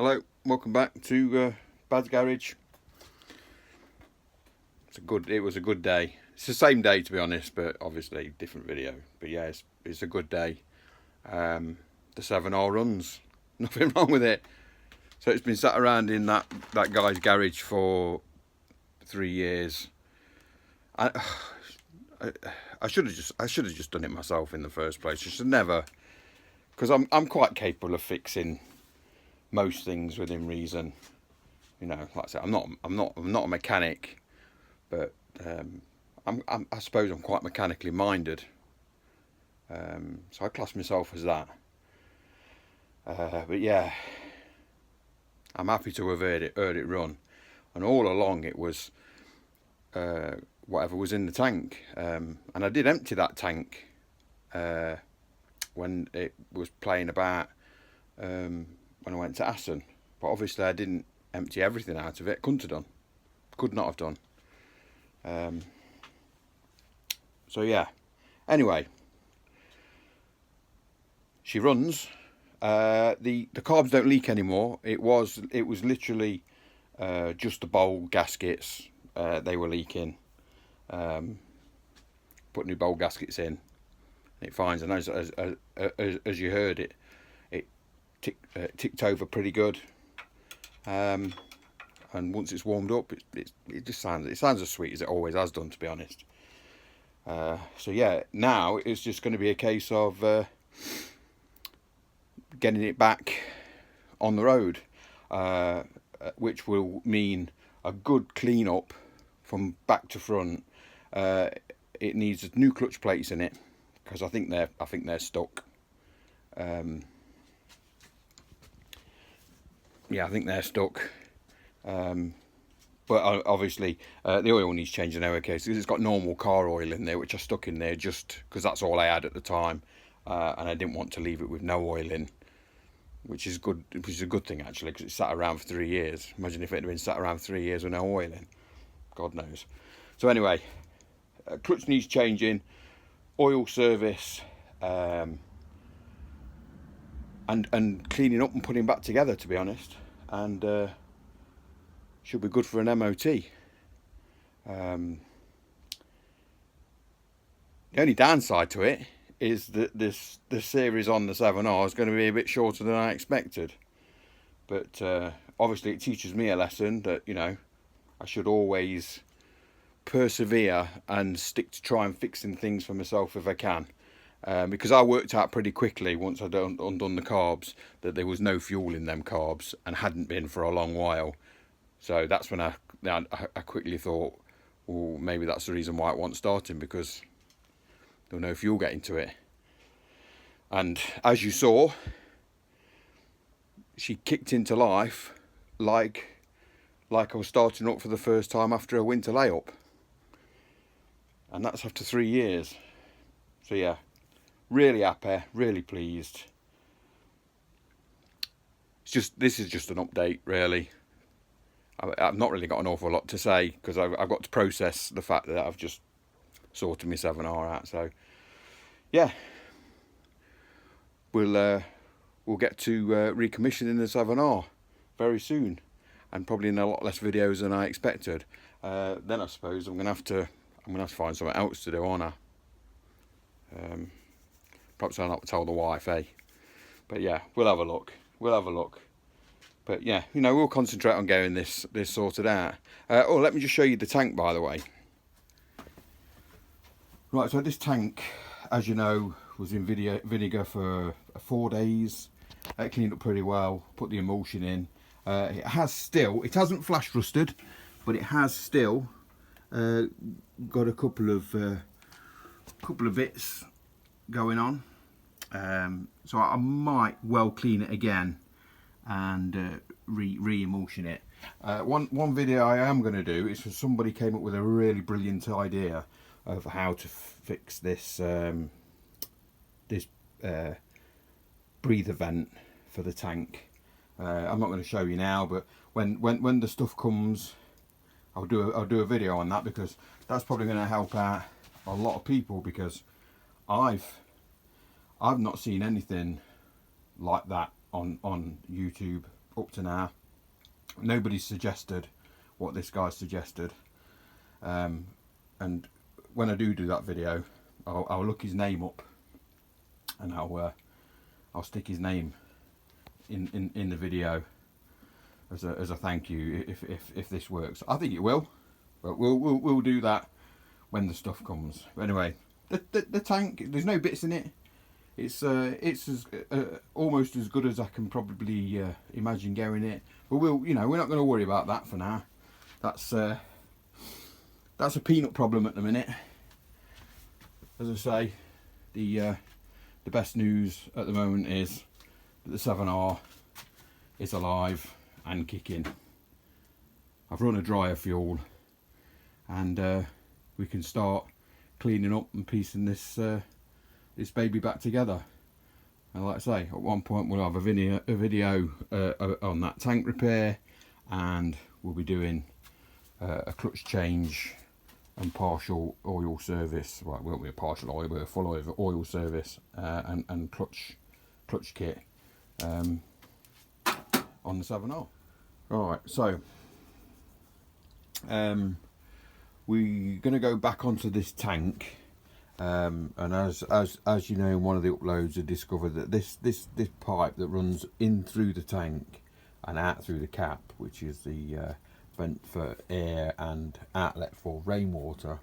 Hello, welcome back to Bad's Garage. It was a good day. It's the same day to be honest, but obviously different video. But yeah, it's a good day. The 7R runs, nothing wrong with it. So it's been sat around in that guy's garage for 3 years. I should have just done it myself in the first place. I should never, because I'm quite capable of fixing most things within reason. You know, like I said, I'm not a mechanic, but I suppose I'm quite mechanically minded. So I class myself as that. But yeah, I'm happy to have heard it run, and all along it was whatever was in the tank, and I did empty that tank when it was playing about. When I went to Assen, but obviously I didn't empty everything out of it. Could not have done. So yeah. Anyway, she runs. The carbs don't leak anymore. It was literally just the bowl gaskets. They were leaking. Put new bowl gaskets in. It finds, and as you heard it ticked over pretty good, and once it's warmed up, it just sounds as sweet as it always has done, to be honest. So yeah, now it's just going to be a case of getting it back on the road, which will mean a good clean up from back to front. It needs new clutch plates in it because I think they're stuck. Yeah, I think they're stuck. But obviously the oil needs changing anyway, because it's got normal car oil in there, which I stuck in there just because that's all I had at the time, and I didn't want to leave it with no oil in, which is good. Which is a good thing actually, because it sat around for 3 years. Imagine if it had been sat around for 3 years with no oil in. God knows. So anyway, clutch needs changing, oil service, and cleaning up and putting back together, to be honest, and should be good for an MOT. The only downside to it is that the series on the 7R is going to be a bit shorter than I expected, but obviously it teaches me a lesson that, you know, I should always persevere and stick to try and fixing things for myself if I can. Because I worked out pretty quickly once I'd undone the carbs that there was no fuel in them carbs, and hadn't been for a long while. So that's when I quickly thought, well, maybe that's the reason why it wasn't starting, because there was no fuel getting to it. And as you saw, she kicked into life like I was starting up for the first time after a winter layup, and that's after 3 years. So yeah, really happy, really pleased. This is just an update, really. I've not really got an awful lot to say, because I've got to process the fact that I've just sorted my 7R out. So yeah, we'll get to recommissioning the 7R very soon, and probably in a lot less videos than I expected. Then I suppose I'm gonna have to find something else to do, aren't I? Perhaps I'll not tell the wife, eh? But yeah, we'll have a look. But yeah, you know, we'll concentrate on getting this sorted out. Oh, let me just show you the tank, by the way. Right, so this tank, as you know, was in vinegar for 4 days. It cleaned up pretty well. Put the emulsion in. It hasn't flash rusted, but it has still got a couple of bits going on. So I might well clean it again and re-emulsion it. One video I am going to do is for somebody came up with a really brilliant idea of how to fix this breather vent for the tank. I'm not going to show you now, but when the stuff comes, I'll do a video on that, because that's probably going to help out a lot of people, because I've not seen anything like that on YouTube up to now. Nobody's suggested what this guy suggested, and when I do that video, I'll look his name up, and I'll stick his name in the video as a thank you if this works. I think it will, but we'll do that when the stuff comes. But anyway, the tank, there's no bits in it. It's as almost as good as I can probably imagine getting it. But we're not going to worry about that for now. That's a peanut problem at the minute. As I say, the best news at the moment is that the 7R is alive and kicking. I've run a dryer fuel, and we can start cleaning up and piecing this baby back together. And like I say, at one point we'll have a video on that tank repair, and we'll be doing a clutch change and partial oil service. Well, it won't be a partial oil, but a full oil service and clutch kit on the 7R. Right, so we're going to go back onto this tank, and as you know, in one of the uploads I discovered that this pipe that runs in through the tank and out through the cap, which is the vent for air and outlet for rainwater,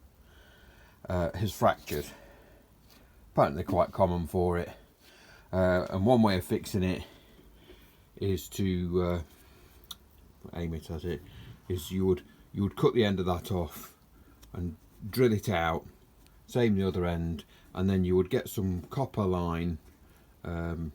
has fractured. Apparently quite common for it, and one way of fixing it is to aim it at it, is you would cut the end of that off and drill it out, same the other end, and then you would get some copper line, and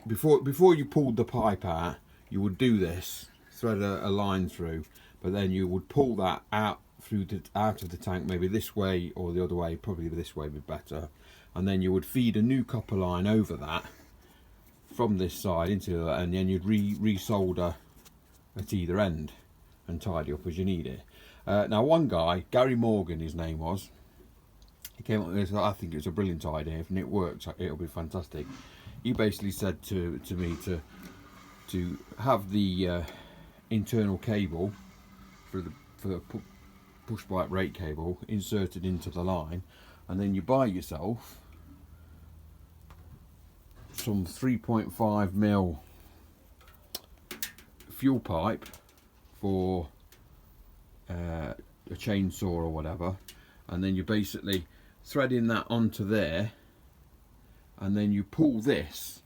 before you pulled the pipe out, you would do this, thread a line through, but then you would pull that out out of the tank, maybe this way or the other way, probably this way would be better, and then you would feed a new copper line over that from this side into that, and then you'd re-solder at either end and tidy up as you need it. Now one guy, Gary Morgan his name was, he came up with this. I think it was a brilliant idea. If it works, it'll be fantastic. He basically said to me to have the internal cable for the push bike brake cable inserted into the line, and then you buy yourself some 3.5mm fuel pipe for a chainsaw or whatever, and then you basically thread in that onto there, and then you pull this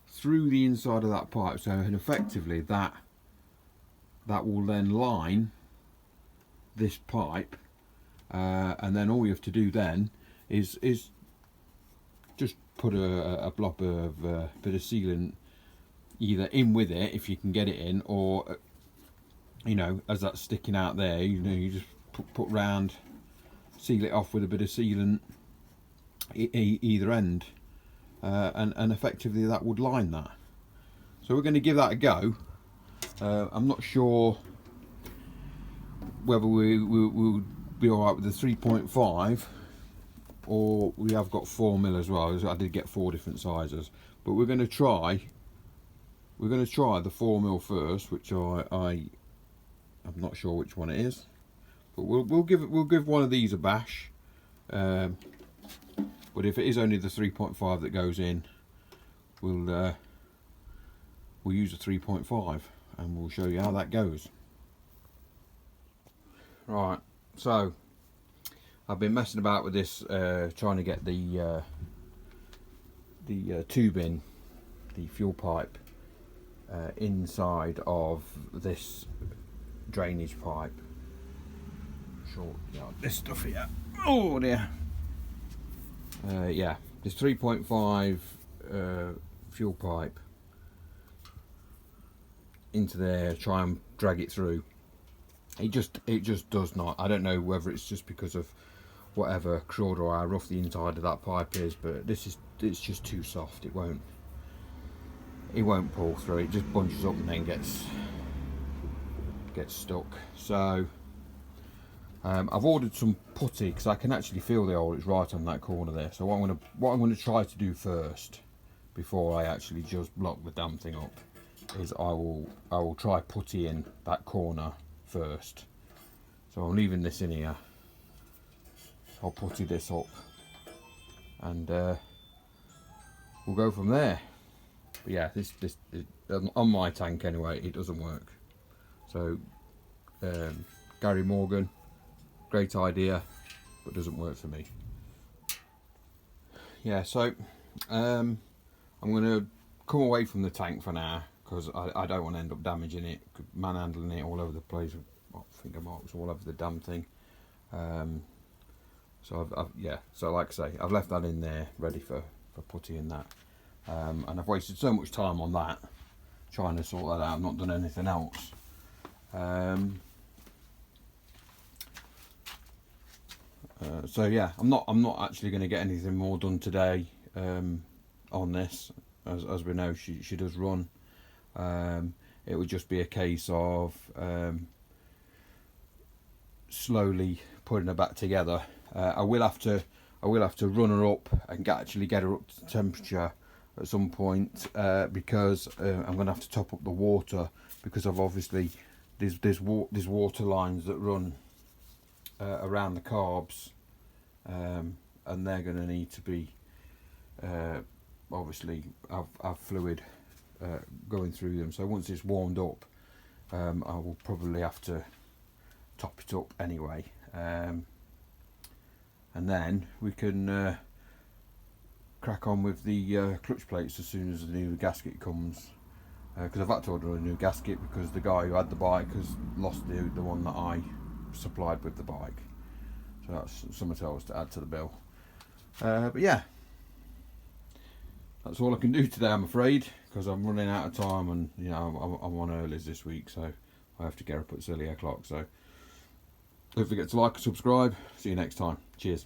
through the inside of that pipe, so and effectively that will then line this pipe, and then all you have to do then is just put a blob of bit of sealant either in with it if you can get it in, or as that's sticking out there, you just put round, seal it off with a bit of sealant either end, and effectively that would line that. So we're going to give that a go. I'm not sure whether we'll be alright with the 3.5, or we have got 4mm as well. I did get 4 different sizes, but we're going to try the 4mm first, which I'm not sure which one it is, but we'll give one of these a bash. But if it is only the 3.5 that goes in, we'll use a 3.5 and we'll show you how that goes. Right, so I've been messing about with this, trying to get the tube in, the fuel pipe, inside of this drainage pipe. Short, this stuff here. Oh dear. Yeah, this 3.5 fuel pipe into there, try and drag it through. It just does not. I don't know whether it's just because of whatever crud or how rough the inside of that pipe is, but it's just too soft. It won't pull through. It just bunches up and then gets stuck. So I've ordered some putty, because I can actually feel the hole. It's right on that corner there. So what I'm going to try to do first before I actually just block the damn thing up is I will try putty in that corner first. So I'm leaving this in here. I'll putty this up and we'll go from there. But yeah, this on my tank anyway, it doesn't work. So Gary Morgan, great idea, but doesn't work for me. Yeah, so I'm going to come away from the tank for now because I don't want to end up damaging it, manhandling it all over the place, finger marks all over the damn thing. So so like I say, I've left that in there ready for putty in that, and I've wasted so much time on that trying to sort that out. I've not done anything else. So yeah, I'm not actually going to get anything more done today on this, as we know she does run. It would just be a case of slowly putting her back together. I will have to run her up and actually get her up to temperature at some point, because I'm going to have to top up the water, because of obviously there's water lines that run around the carbs, and they're going to need to be obviously have fluid going through them. So once it's warmed up, I will probably have to top it up anyway, and then we can crack on with the clutch plates as soon as the new gasket comes, because I've had to order a new gasket because the guy who had the bike has lost the one that I supplied with the bike. So that's something else to add to the bill. But yeah, that's all I can do today, I'm afraid, because I'm running out of time, and you know I'm on earlys this week, so I have to get up at silly o'clock. So don't forget to like and subscribe. See you next time. Cheers.